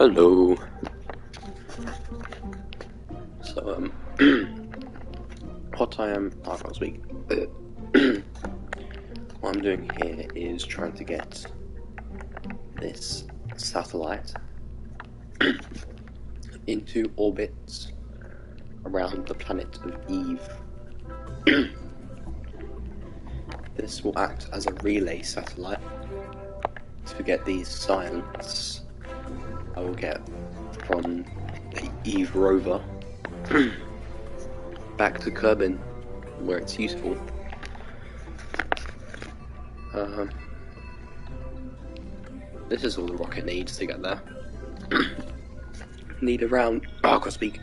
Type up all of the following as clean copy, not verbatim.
Hello. So, what I can't speak. What I'm doing here is trying to get this satellite into orbit around the planet of Eve. This will act as a relay satellite to get these science I will get from the Eve rover back to Kerbin, where it's useful. This is all the rocket needs to get there. Need around. Oh, I can't speak.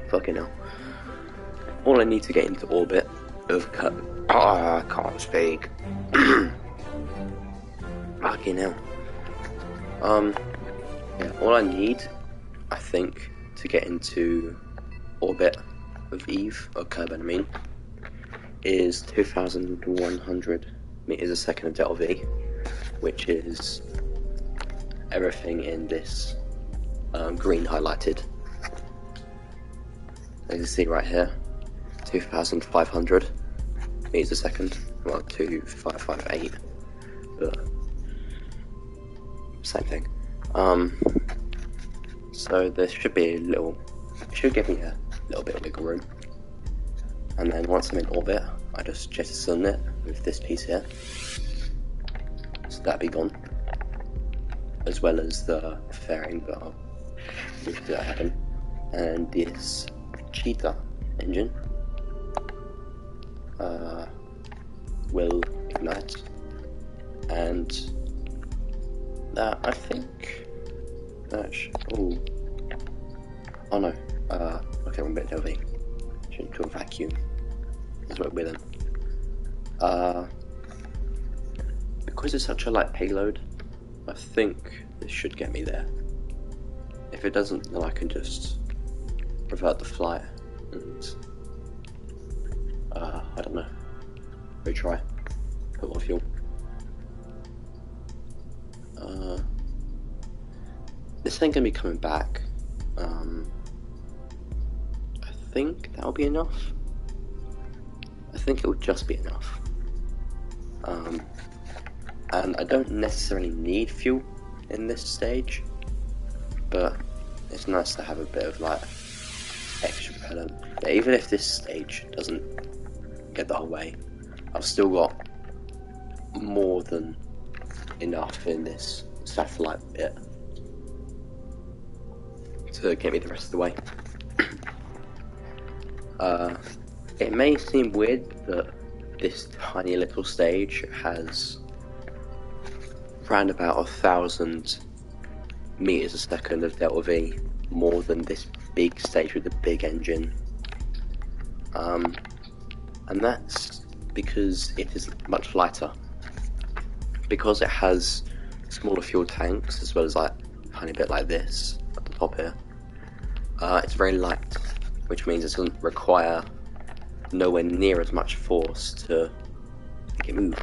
Fucking hell. All I need to get into orbit of I can't speak. Fucking hell. Yeah, all I need, I think, to get into orbit of Eve, or Kerbin, I mean, is 2,100 meters a second of delta V, which is everything in this green highlighted. As you can see right here, 2,500 meters a second, well, 2,558, but same thing. So there should be it should give me a little bit of wiggle room. And then once I'm in orbit, I just jettison it with this piece here. So that'll be gone. As well as the fairing that I'll move to that happen. And this cheetah engine will ignite. And that, I think, that oh no, okay, one bit of to a vacuum. That's what we're in. Because it's such a light payload, I think this should get me there. If it doesn't, then I can just revert the flight and I don't know, retry, put more fuel. This ain't gonna be coming back. I think that'll be enough. I think it will just be enough. And I don't necessarily need fuel in this stage, but it's nice to have a bit of like extra propellant. But even if this stage doesn't get the whole way, I've still got more than enough in this satellite bit to get me the rest of the way. It may seem weird that this tiny little stage has around about 1,000 meters a second of delta V more than this big stage with the big engine. And that's because it is much lighter. Because it has smaller fuel tanks, as well as like a tiny bit like this at the top here, it's very light, which means it doesn't require nowhere near as much force to make it move.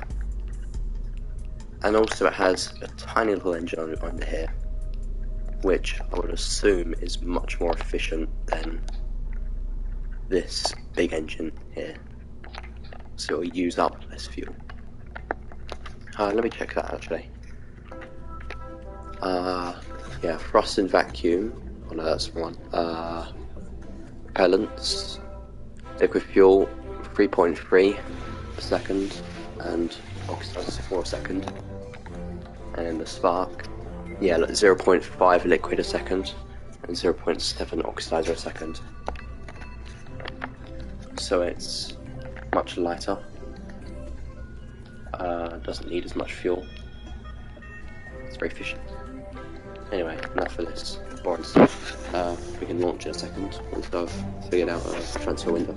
And also it has a tiny little engine under here, which I would assume is much more efficient than this big engine here, so it will use up less fuel. Let me check that actually. Yeah, thrust and vacuum. Oh no, that's the one. Propellants, liquid fuel 3.3 per second, and oxidizer 4 a second. And then the spark, yeah, 0.5 liquid a second, and 0.7 oxidizer a second. So it's much lighter. Doesn't need as much fuel. It's very efficient. Anyway, enough for this boring stuff. We can launch in a second once I've figured out a transfer window.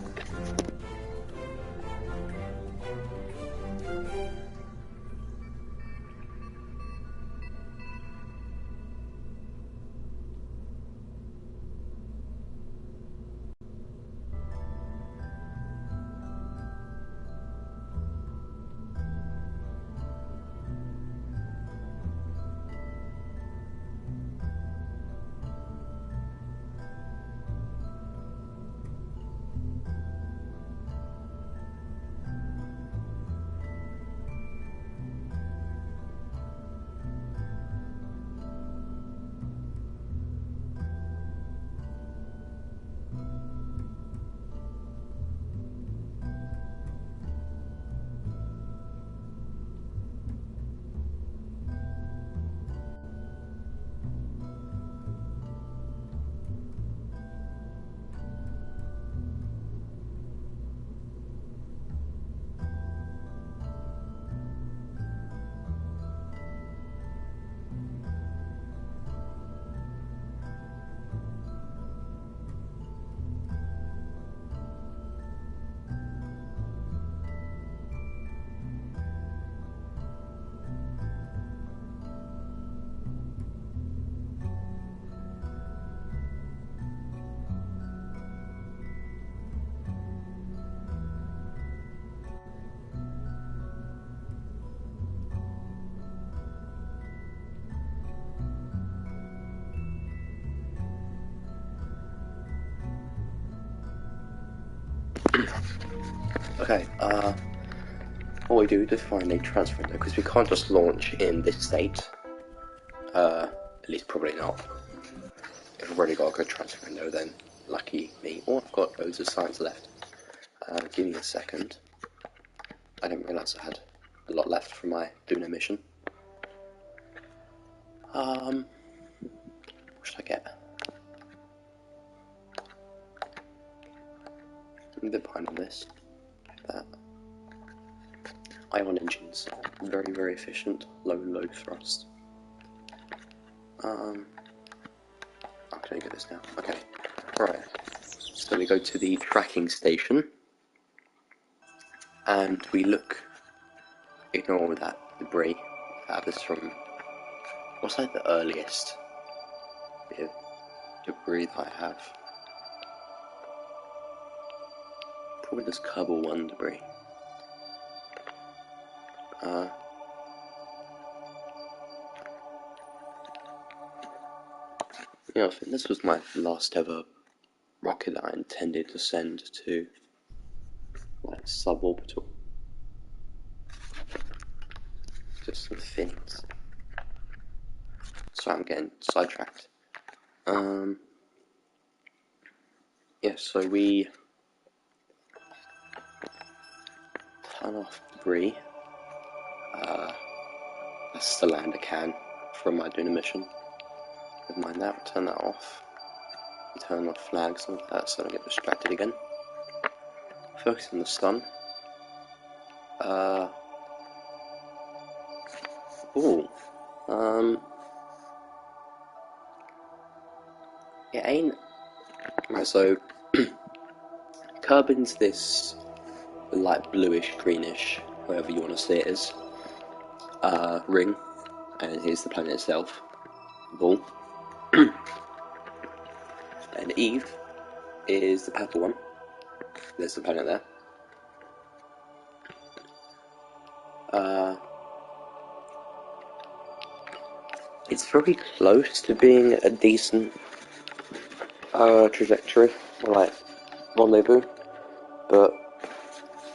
Okay, what we do to find a transfer window, because we can't just launch in this state. At least probably not. If I've already got a good transfer window, then lucky me. Oh, I've got loads of science left. Give me a second. I didn't realise I had a lot left from my Luna mission. What should I get? I'm a bit behind on this. That. Ion engines. Very, very efficient. Low thrust. Oh, can I get this now? Okay. Right. So we go to the tracking station. And we look. Ignore all that debris. This is from. What's like the earliest bit of debris that I have? Probably this Kerbal 1 debris. Yeah, I think this was my last ever rocket that I intended to send to, like, suborbital. Just some things. So I'm getting sidetracked. Yeah, so we turn off debris. That's the lander can from my Luna mission. Never mind that, we'll turn that off. Turn off flags and that so I don't get distracted again. Focus on the sun. It ain't. Right, so Kerbin's this light bluish, greenish, however you want to see it as, ring, and here's the planet itself, ball. And Eve is the purple one. There's the planet there. It's very close to being a decent trajectory, or like rendezvous, but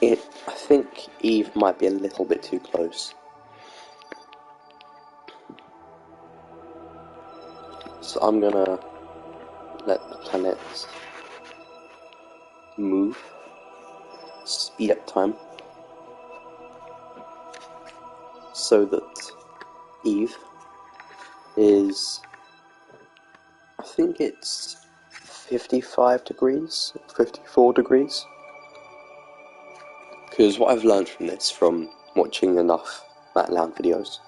I think Eve might be a little bit too close. So I'm gonna let the planets move, speed up time, so that Eve is, I think it's 55 degrees, 54 degrees. Because what I've learned from this, from watching enough Matt Lown videos,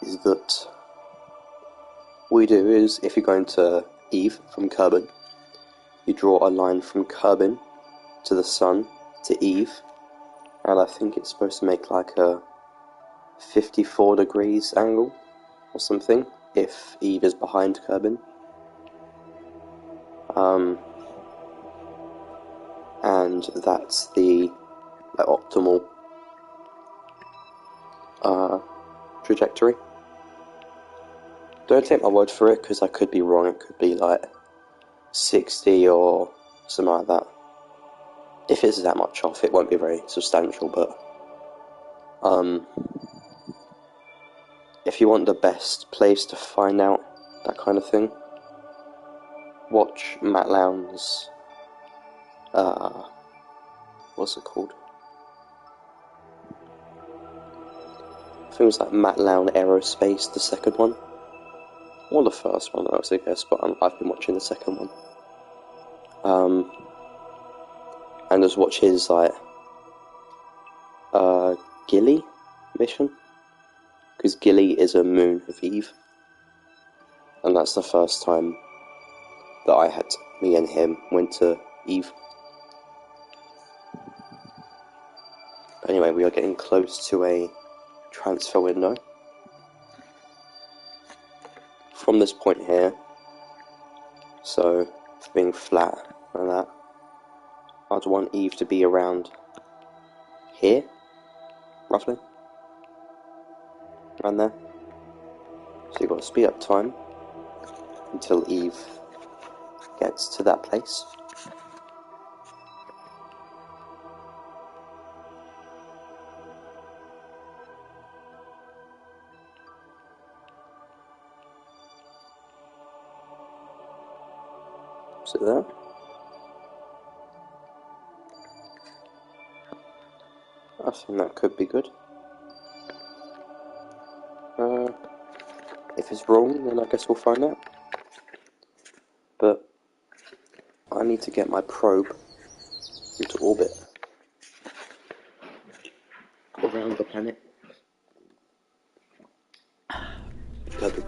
is that what we do is, if you're going to Eve from Kerbin, you draw a line from Kerbin to the sun to Eve, and I think it's supposed to make like a 54 degrees angle or something, if Eve is behind Kerbin. And that's the optimal trajectory. Don't take my word for it, because I could be wrong. It could be like 60 or something like that. If it's that much off, it won't be very substantial, but if you want the best place to find out that kind of thing, watch Matt Lown's what's it called? I think it was like Matt Lown Aerospace, the second one. Or the first one, I guess, but I've been watching the second one. And just watch his, like, Gilly mission. Because Gilly is a moon of Eve. And that's the first time that me and him went to Eve. But anyway, we are getting close to a transfer window. From this point here, so it's being flat and that, I'd want Eve to be around here, roughly, around there. So you've got to speed up time until Eve gets to that place. Is it there? I think that could be good. If it's wrong, then I guess we'll find out. But I need to get my probe into orbit around the planet. Good.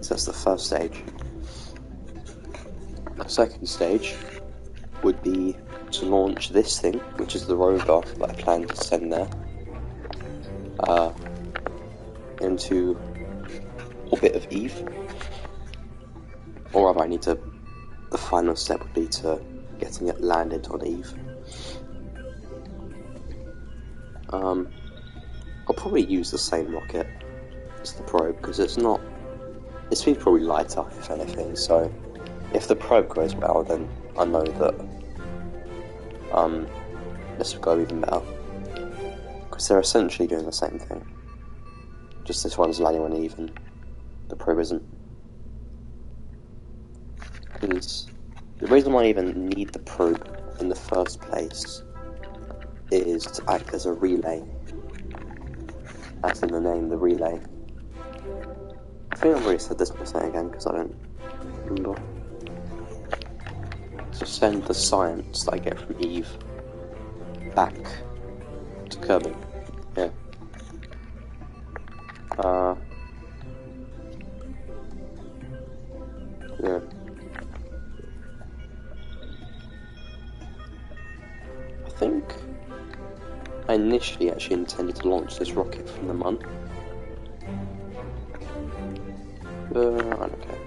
So that's the first stage. The second stage would be to launch this thing, which is the rover that I plan to send there, into orbit of Eve. Or rather, the final step would be to getting it landed on Eve. I'll probably use the same rocket as the probe, because it's been probably lighter, if anything, so if the probe goes well, then I know that this will go even better, because they're essentially doing the same thing, just this one's landing on Eve and the probe isn't. And the reason why I even need the probe in the first place is to act as a relay, as in the name, the relay. I think I've already said this, but I'll say it again because I don't remember. To send the science that I get from Eve back to Kerbal. Yeah. Yeah. I think I initially actually intended to launch this rocket from the Mun. I don't care.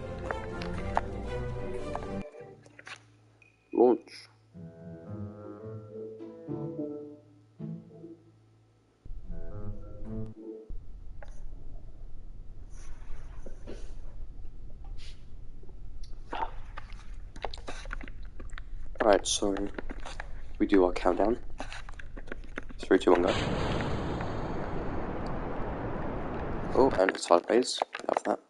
Launch. Alright, so we do our countdown. 3, 2, 1, go. Oh, and it's sideways. Love that.